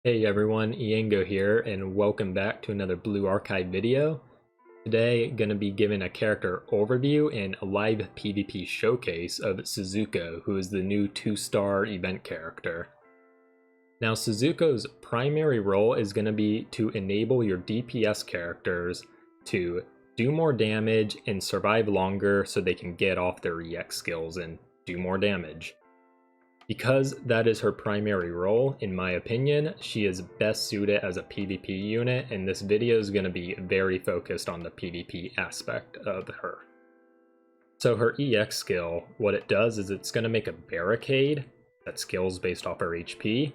Hey everyone, Iengo here, and welcome back to another Blue Archive video. Today, gonna be giving a character overview and a live PvP showcase of Shizuko, who is the new 2-star event character. Now, Shizuko's primary role is gonna be to enable your DPS characters to do more damage and survive longer so they can get off their EX skills and do more damage. Because that is her primary role, in my opinion, she is best suited as a PvP unit, and this video is going to be very focused on the PvP aspect of her. So her EX skill, what it does is it's going to make a barricade that scales based off her HP,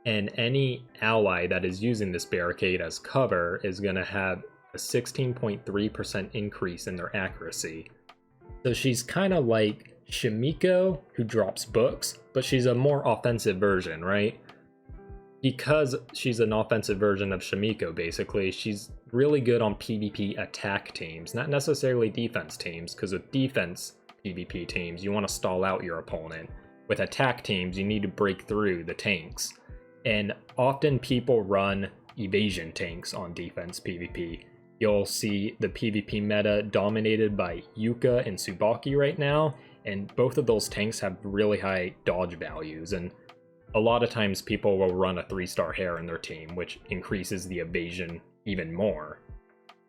and any ally that is using this barricade as cover is going to have a 16.3% increase in their accuracy. So she's kind of like Shimiko, who drops books, but she's a more offensive version, right? Because she's an offensive version of Shimiko, basically, she's really good on PvP attack teams, not necessarily defense teams, because with defense PvP teams, you want to stall out your opponent. With attack teams, you need to break through the tanks. And often people run evasion tanks on defense PvP. You'll see the PvP meta dominated by Yuka and Tsubaki right now, and both of those tanks have really high dodge values, and a lot of times people will run a 3-star hair in their team, which increases the evasion even more.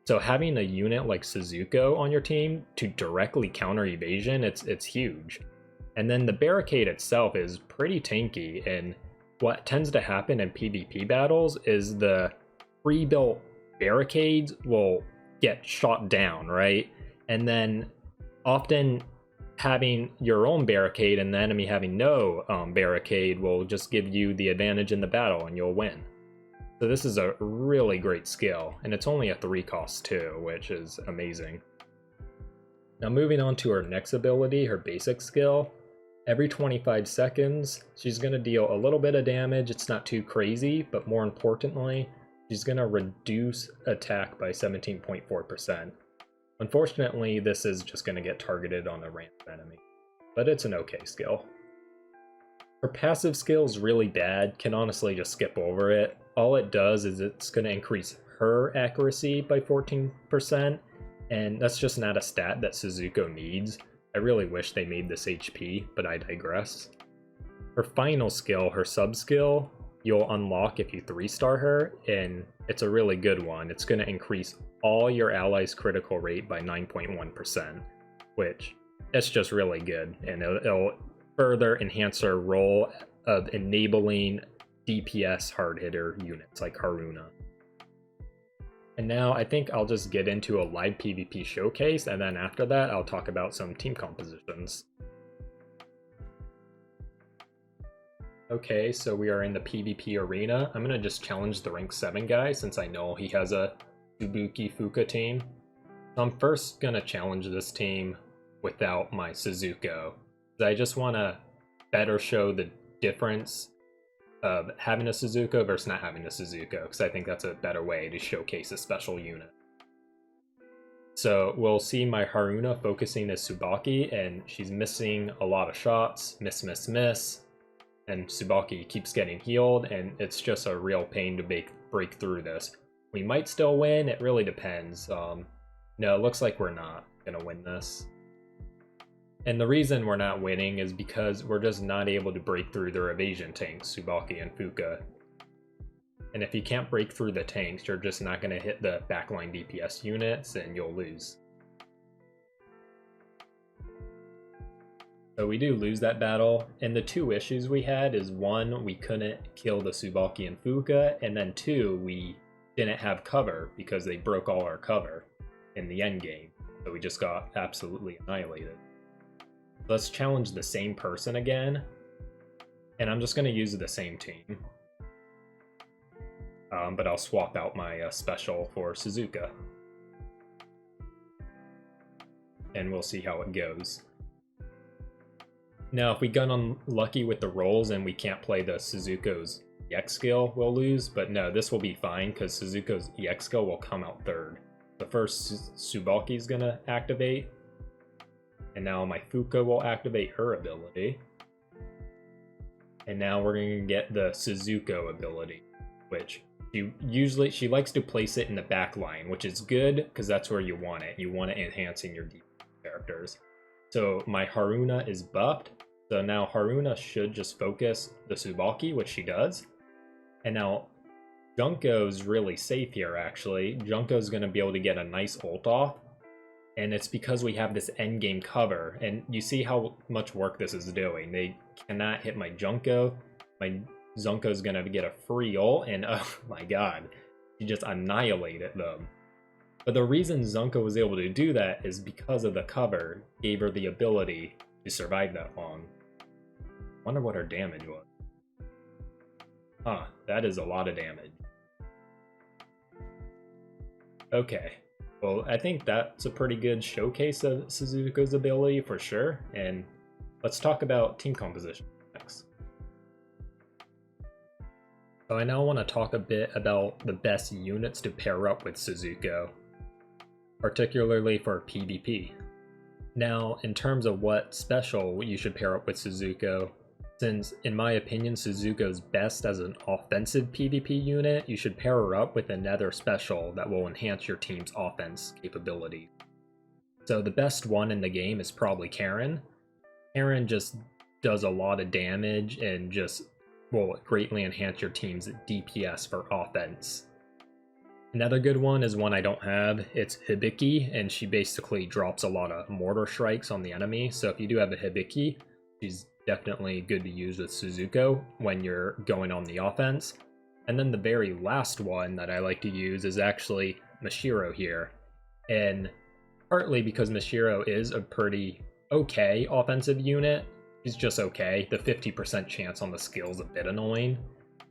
So having a unit like Shizuko on your team to directly counter evasion, it's huge. And then the barricade itself is pretty tanky, and what tends to happen in PvP battles is the pre-built barricades will get shot down, right? And then often having your own barricade and the enemy having no barricade will just give you the advantage in the battle and you'll win. So this is a really great skill, and it's only a 3 cost too, which is amazing. Now moving on to her next ability, her basic skill. Every 25 seconds, she's going to deal a little bit of damage. It's not too crazy, but more importantly, she's going to reduce attack by 17.4%. Unfortunately, this is just going to get targeted on a random enemy, but it's an okay skill. Her passive skill is really bad, can honestly just skip over it. All it does is it's going to increase her accuracy by 14%, and that's just not a stat that Shizuko needs. I really wish they made this HP, but I digress. Her final skill, her sub-skill, you'll unlock if you 3-star her, and it's a really good one. It's going to increase all your allies' critical rate by 9.1%, which it's just really good, and it'll further enhance her role of enabling DPS hard hitter units like Haruna. And now I think I'll just get into a live PvP showcase, and then after that I'll talk about some team compositions. Okay, so we are in the PvP arena. I'm gonna just challenge the rank 7 guy since I know he has a Tsubuki Fuka team. So I'm first gonna challenge this team without my Shizuko. I just wanna better show the difference of having a Shizuko versus not having a Shizuko, because I think that's a better way to showcase a special unit. So we'll see my Haruna focusing as Tsubaki, and she's missing a lot of shots, miss, and Tsubaki keeps getting healed, and it's just a real pain to break through this. We might still win, it really depends. No, it looks like we're not gonna win this. And the reason we're not winning is because we're just not able to break through their evasion tanks, Tsubaki and Fuka. And if you can't break through the tanks, you're just not gonna hit the backline DPS units and you'll lose. So we do lose that battle, and the 2 issues we had is 1, we couldn't kill the Tsubaki and Fuka, and then 2, we didn't have cover because they broke all our cover in the end game. So we just got absolutely annihilated. Let's challenge the same person again, and I'm just going to use the same team. But I'll swap out my special for Shizuka. And we'll see how it goes. Now, if we got unlucky with the rolls and we can't play the Shizuko's EX skill, we'll lose, but no, this will be fine because Shizuko's EX skill will come out 3rd. The first Tsubaki's gonna activate, and now my Fuka will activate her ability. And now we're gonna get the Shizuko ability. which she likes to place it in the back line, which is good because that's where you want it. You want it enhancing your defense characters. So my Haruna is buffed. So now Haruna should just focus the Tsubaki, which she does. And now Junko's really safe here, actually. Junko's going to be able to get a nice ult off. And it's because we have this endgame cover. And you see how much work this is doing. They cannot hit my Junko. My Junko's going to get a free ult. And oh my god, she just annihilated them. But the reason Junko was able to do that is because of the cover. Gave her the ability to survive that long. Wonder what her damage was. Huh, that is a lot of damage. Okay, well, I think that's a pretty good showcase of Shizuko's ability for sure, and let's talk about team composition next. So I now want to talk a bit about the best units to pair up with Shizuko, particularly for PvP. Now, in terms of what special you should pair up with Shizuko, since, in my opinion, Shizuko's best as an offensive PvP unit, you should pair her up with another special that will enhance your team's offense capability. So the best one in the game is probably Karen. Karen just does a lot of damage and just will greatly enhance your team's DPS for offense. Another good one is one I don't have. It's Hibiki, and she basically drops a lot of mortar strikes on the enemy. So if you do have a Hibiki, she's definitely good to use with Shizuko when you're going on the offense. And then the very last one that I like to use is actually Mashiro here. And partly because Mashiro is a pretty okay offensive unit. She's just okay. The 50% chance on the skill is a bit annoying.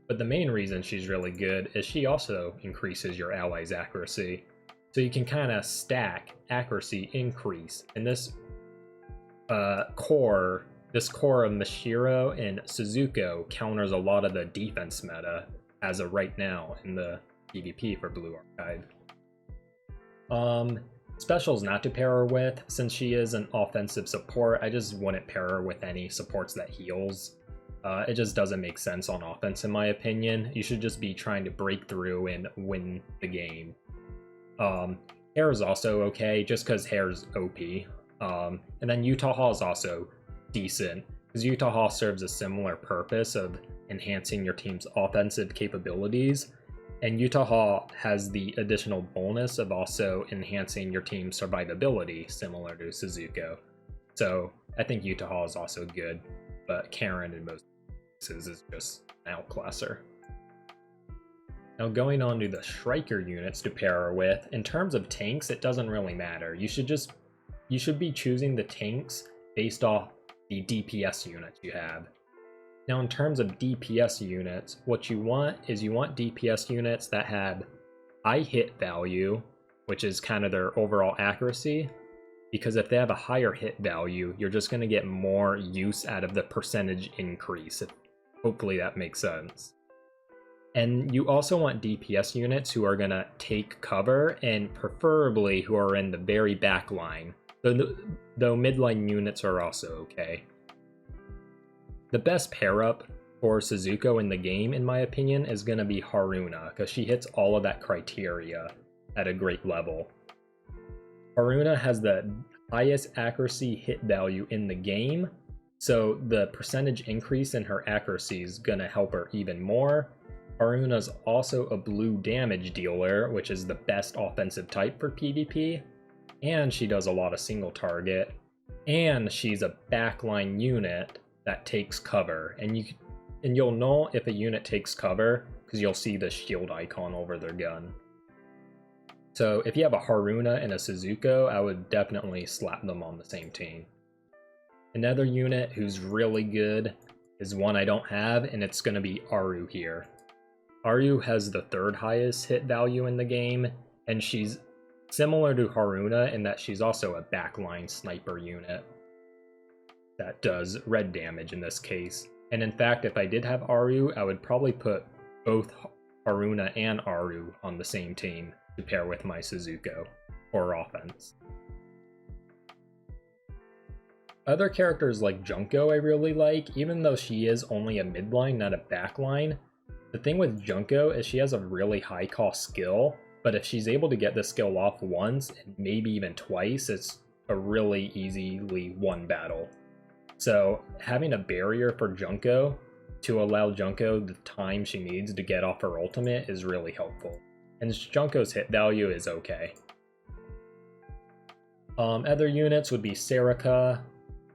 But the main reason she's really good is she also increases your allies' accuracy. So you can kind of stack accuracy increase. And this core of Mashiro and Shizuko counters a lot of the defense meta as of right now in the PvP for Blue Archive. Specials not to pair her with, since she is an offensive support, I just wouldn't pair her with any supports that heals. It just doesn't make sense on offense in my opinion. You should just be trying to break through and win the game. Hair is also okay, just because Hair's OP. And then Utah is also decent, because Utah serves a similar purpose of enhancing your team's offensive capabilities, and Utah has the additional bonus of also enhancing your team's survivability, similar to Shizuko. So I think Utah is also good, but Karen in most cases is just an outclasser. Now going on to the Striker units to pair her with, in terms of tanks, it doesn't really matter. You should be choosing the tanks based off the DPS units you have. Now in terms of DPS units, what you want is DPS units that have high hit value, which is kind of their overall accuracy, because if they have a higher hit value, you're just going to get more use out of the percentage increase. Hopefully that makes sense. And you also want DPS units who are going to take cover, and preferably who are in the very back line. Though midline units are also okay. The best pair up for Shizuko in the game, in my opinion, is going to be Haruna, because she hits all of that criteria at a great level. Haruna has the highest accuracy hit value in the game, so the percentage increase in her accuracy is going to help her even more. Haruna's also a blue damage dealer, which is the best offensive type for PvP. And she does a lot of single target, and she's a backline unit that takes cover, and you'll know if a unit takes cover because you'll see the shield icon over their gun. So if you have a Haruna and a Shizuko, I would definitely slap them on the same team. Another unit who's really good is one I don't have, and it's going to be Aru here. Aru has the third highest hit value in the game, and she's similar to Haruna in that she's also a backline sniper unit that does red damage in this case. And in fact, if I did have Aru, I would probably put both Haruna and Aru on the same team to pair with my Shizuko for offense. Other characters like Junko I really like, even though she is only a midline, not a backline. The thing with Junko is she has a really high cost skill, but if she's able to get the skill off once and maybe even twice, it's a really easily won battle. So having a barrier for Junko to allow Junko the time she needs to get off her ultimate is really helpful. And Junko's hit value is okay. Other units would be Serika,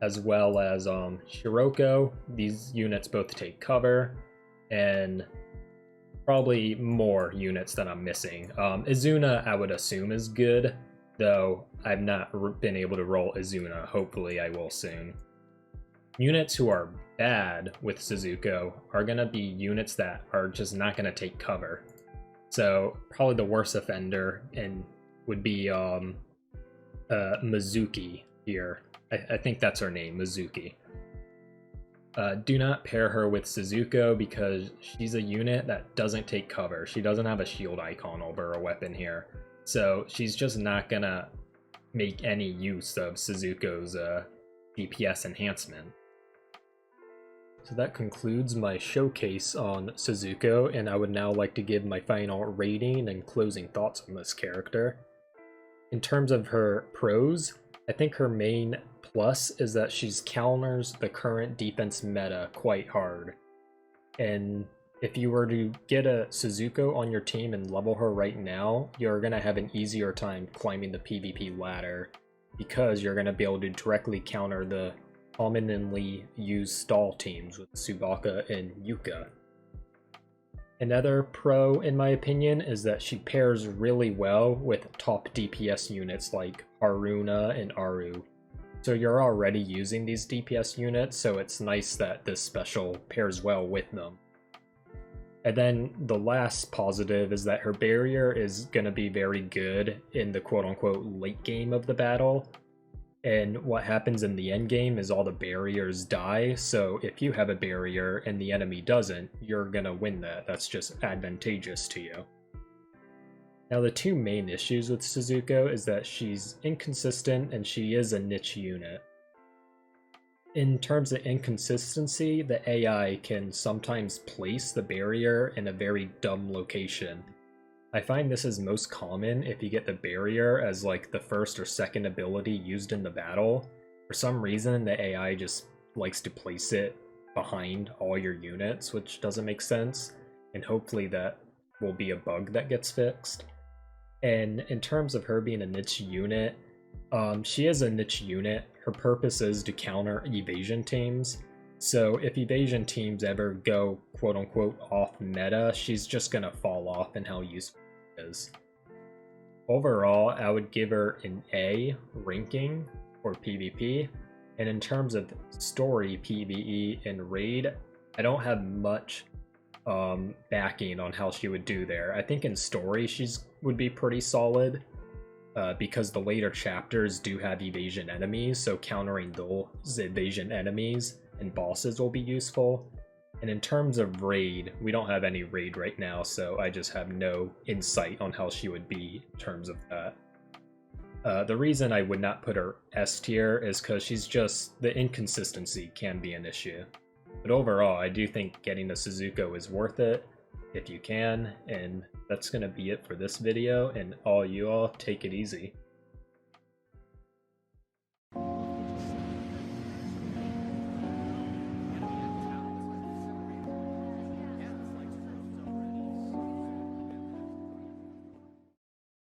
as well as Shiroko. These units both take cover, and probably more units that I'm missing. Izuna, I would assume, is good, though I've not been able to roll Izuna. Hopefully I will soon. Units who are bad with Shizuko are going to be units that are just not going to take cover. So probably the worst offender would be Mizuki here. I think that's her name, Mizuki. Do not pair her with Shizuko because she's a unit that doesn't take cover. She doesn't have a shield icon over her weapon here. So she's just not gonna make any use of Shizuko's DPS enhancement. So that concludes my showcase on Shizuko, and I would now like to give my final rating and closing thoughts on this character. In terms of her pros, I think her main plus is that she counters the current defense meta quite hard. And if you were to get a Shizuko on your team and level her right now, you're going to have an easier time climbing the PvP ladder because you're going to be able to directly counter the commonly used stall teams with Tsubaka and Yuka. Another pro, in my opinion, is that she pairs really well with top DPS units like Haruna and Aru. So you're already using these DPS units, so it's nice that this special pairs well with them. And then the last positive is that her barrier is going to be very good in the quote-unquote late game of the battle. And what happens in the end game is all the barriers die, so if you have a barrier and the enemy doesn't, you're gonna win that. That's just advantageous to you. Now the two main issues with Shizuko is that she's inconsistent and she is a niche unit. In terms of inconsistency, the AI can sometimes place the barrier in a very dumb location. I find this is most common if you get the barrier as like the first or second ability used in the battle. For some reason, the AI just likes to place it behind all your units, which doesn't make sense, and hopefully that will be a bug that gets fixed. And in terms of her being a niche unit, she is a niche unit. Her purpose is to counter evasion teams. So if evasion teams ever go quote-unquote off meta, she's just gonna fall off in how useful it is. Overall, I would give her an A ranking for PvP, and in terms of story, PvE, and raid, I don't have much backing on how she would do there. I think in story would be pretty solid, because the later chapters do have evasion enemies, so countering those evasion enemies and bosses will be useful. And in terms of raid, we don't have any raid right now, so I just have no insight on how she would be in terms of that. The reason I would not put her S tier is because the inconsistency can be an issue. But overall, I do think getting a Shizuko is worth it if you can, and that's going to be it for this video, and all you all take it easy.